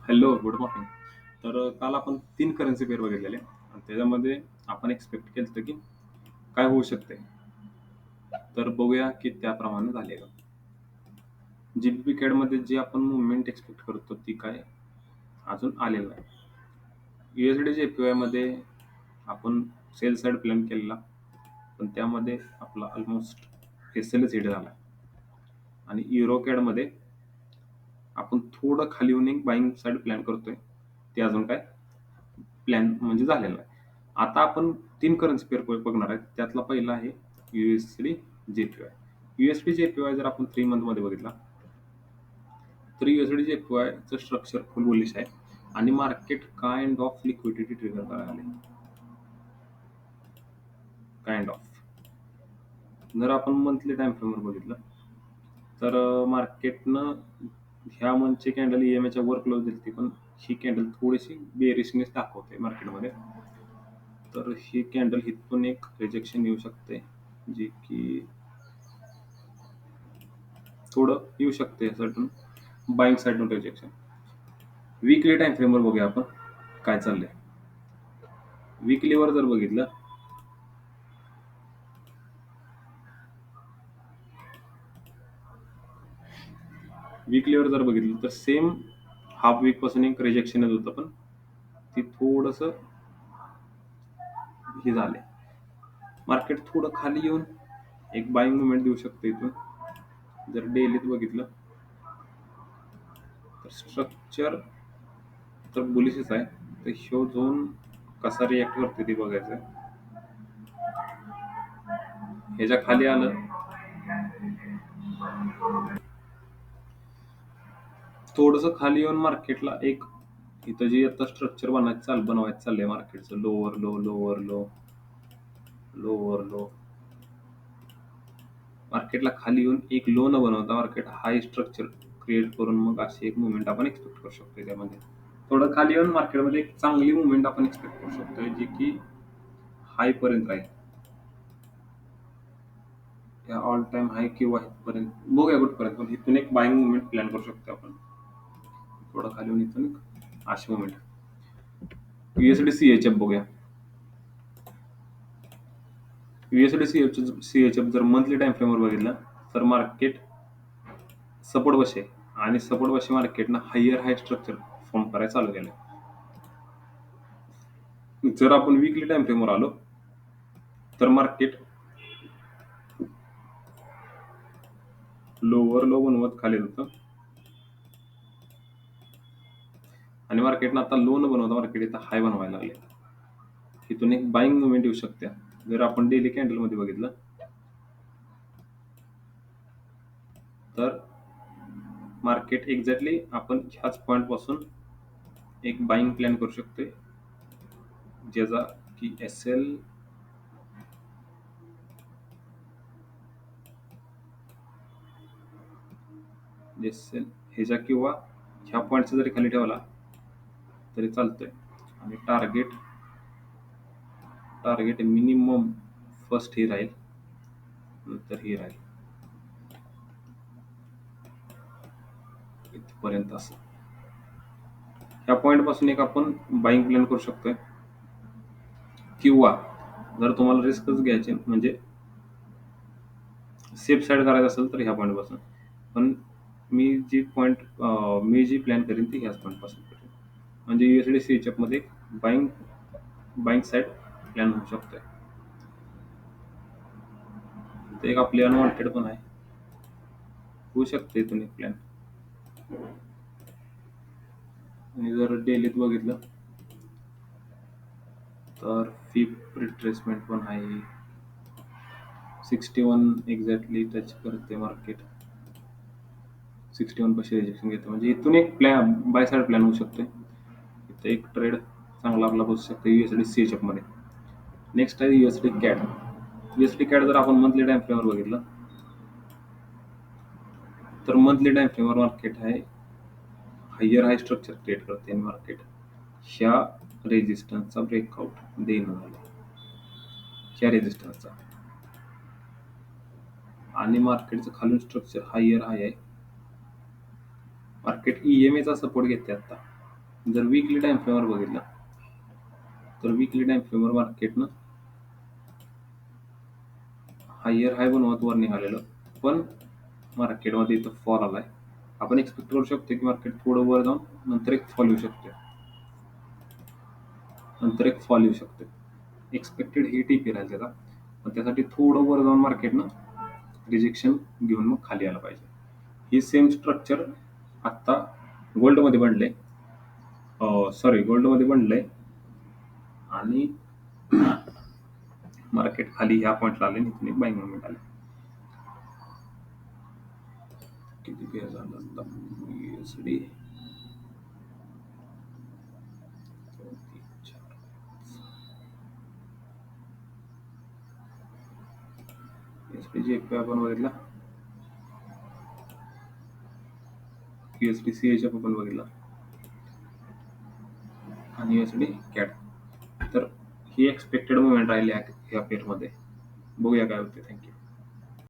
Hello, good morning. काल आपण 3 currency pair बघितलेले आणि त्याच्यामध्ये आपण एक्स्पेक्ट केलं होतं, की काय होऊ शकते. तर बघूया की त्याप्रमाणे झाले का? जी-बी-पी कॅडमध्ये जी आपण मूव्हमेंट एक्स्पेक्ट करतो ती काय अजून आलेलं नाही. USD जे-पी-वायमध्ये आपण सेल साइड प्लॅन केलेला, पण त्यामध्ये आपला अल्मोस्ट एस-एलच हिट झाला आणि युरो कॅडमध्ये आपण थोडं खाली येऊन एक बायिंग साइड प्लॅन करतोय. ते अजून काय प्लॅन म्हणजे झालेला आहे. आता आपण 3 करन्सी पेअर बघणार आहेत. त्यातला पहिला आहे USD JPY. USD JPY जर आपण 3 मंथमध्ये बघितला, तर USD JPYचं स्ट्रक्चर फुल बुलिश आहे आणि market kind of liquidity trigger करायला आले. Kind of. जर आपण मंथली टाईम फ्रेमवर बघितलं, तर मार्केटनं ह्या मंथची कॅन्डल EMAच्या वर क्लोज दिली होती, पण ही कॅन्डल थोडीशी बेअरिशनेस दाखवते मार्केटमध्ये. तर ही कॅन्डल इथून एक रिजेक्शन येऊ शकते, जी की थोडं येऊ शकते सर्टन बाईंग साईडून रिजेक्शन. वीकली टाइम फ्रेमवर बघूया आपण काय चाललंय. वीकलीवर जर बघितलं, तर सेम हाफ वीक पासून एक रिजेक्शन येत होतं, पण ती थोडस हे झाले. मार्केट थोडं खाली येऊन एक बाईंग मुवमेंट देऊ शकते इथून. जर डेलीत बघितलं तर स्ट्रक्चर तर बुलिशच आहे. तर ह्यो झोन कसा रिॲक्ट करते ते बघायचं. ह्याच्या खाली आलं, थोडंसं खाली येऊन मार्केटला एक इथं जी आता स्ट्रक्चर बनवायचं चाललंय मार्केटचं, lower low, lower low, lower low. मार्केटला खाली येऊन एक लो न बनवता मार्केट हाय स्ट्रक्चर क्रिएट करून मग अशी एक मुवमेंट आपण एक्सपेक्ट करू शकतो. त्यामध्ये थोडं खाली येऊन मार्केटमध्ये एक चांगली मुवमेंट आपण एक्सपेक्ट करू शकतोय, जी की हाय पर्यंत राहील. या ऑल टाइम हाय किंवा इथपर्यंत बघूया कुठपर्यंत, पण इथून एक बाईंग मुवमेंट प्लॅन करू शकतो आपण. थोडं खाली येऊन इथून एक अशी मुवमेंट. USD CHF बघूया. USD CHF जर मंथली टाइम फ्रेमवर बघितलं, तर मार्केट सपोर्ट बसे आणि सपोर्ट बसे मार्केटनं हायर हाय स्ट्रक्चर फॉर्म करायला चालू केलं. जर आपण वीकली टाइम फ्रेमवर आलो, तर मार्केट लोवर लो बनवत खाली होतं आणि मार्केटनं आता लो न बनवता मार्केट इथं हाय बनवायला लागले. इथून एक बाईंग मुवमेंट येऊ शकते. जर आपण डेली कॅन्डल मध्ये बघितलं, तर मार्केट एक्झॅक्टली आपण ह्याच पॉइंट पासून एक बाईंग प्लॅन करू शकतोय, ज्याचा की SL ह्याच्या किंवा ह्या पॉईंटचा जरी खाली ठेवला तरी चालतोय. आणि टार्गेट मिनिमम फर्स्ट ही राहील, नंतर ही राहील इथपर्यंत. असं ह्या पॉईंट पासून एक आपण बाईंग प्लॅन करू शकतोय, किंवा जर तुम्हाला रिस्कच घ्यायची म्हणजे सेफ साईड करायचं असेल तर ह्या पॉईंट पासून. पण मी जी प्लॅन करेन ती ह्याच पॉईंट पासून करेन, म्हणजे USD CHF मध्ये बाईंग बाईंग साईड प्लॅन होऊ शकतोय. ते एक आपली अनवॉन्टेड पण आहे, होऊ शकते इथून एक प्लॅन. आणि जर डेलीत बघितलं, तर फिप रिट्रेसमेंट पण आहे. 61 एक्झॅक्टली टच करते मार्केट. 61 पाशी रिजेक्शन घेतं, म्हणजे इथून एक प्लॅन बाय साईड प्लॅन होऊ शकतोय. इथं एक ट्रेड चांगला आपला बसू शकतो USD CHF मध्ये. नेक्स्ट आहे USD CAD. USD CAD जर आपण मंथली टाइम फ्रेमवर बघितलं, तर मंथली टाइम फ्रेमवर मार्केट आहे हायर हाय स्ट्रक्चर क्रिएट करते आणि मार्केट ह्या रेजिस्टन्सचा ब्रेकआउट देणं झालं, ह्या रेजिस्टन्सचा. आणि मार्केटचं खालून स्ट्रक्चर हायर हाय आहे. मार्केट EMA चा सपोर्ट घेते आता. जर वीकली टाइम फ्रेमवर बघितला तर वीकली टाइम फ्रेमवर मार्केटनं हायर हाय बनवत वर निघालेलं, पण मार्केटमध्ये इथं फॉल आलाय. आपण एक्सपेक्ट करू शकतो की मार्केट थोडं वर जाऊन नंतर एक फॉल येऊ शकते, एक्सपेक्टेड हिट ही राहील त्याचा. पण त्यासाठी थोडं वर जाऊन मार्केटनं रिजेक्शन घेऊन मग खाली आलं पाहिजे. ही सेम स्ट्रक्चर आत्ता गोल्डमध्ये बनले, गोल्डमध्ये बनलंय आणि मार्केट खाली ह्या पॉईंटला आले, इथून एक बाईंग मुवमेंट आले. किती पेअर झालं USD? SPG आपण बघितला, USD आपण बघितला आणि USD कॅट. तर ही एक्सपेक्टेड मुवमेंट राहिली ह्या पेअरमध्ये. बघूया काय होते. थँक्यू.